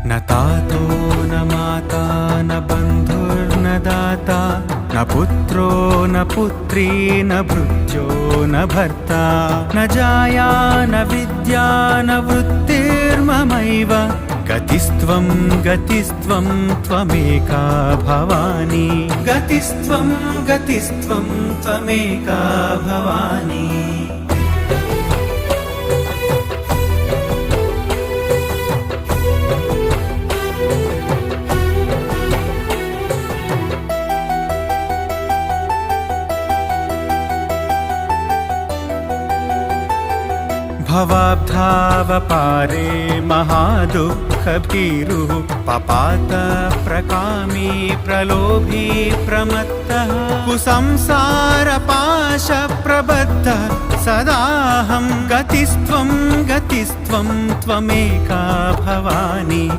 न तातो न माता न बन्धुर्न दाता न पुत्रो न पुत्री न भृत्यो न भर्ता न जाया न विद्या न वृत्तिर्ममैव गतिस्त्वं गतिस्त्वं त्वमेका भवानी गतिस्त्वं गतिस्त्वं त्वमेका भवानी। भवाब्धावपारे महादुःखभीरुः पपात प्रकामी प्रलोभी प्रमत्तः कुसंसारपाशप्रबद्धः सदाहं गतिस्त्वं गतिस्त्वं त्वमेका भवानी।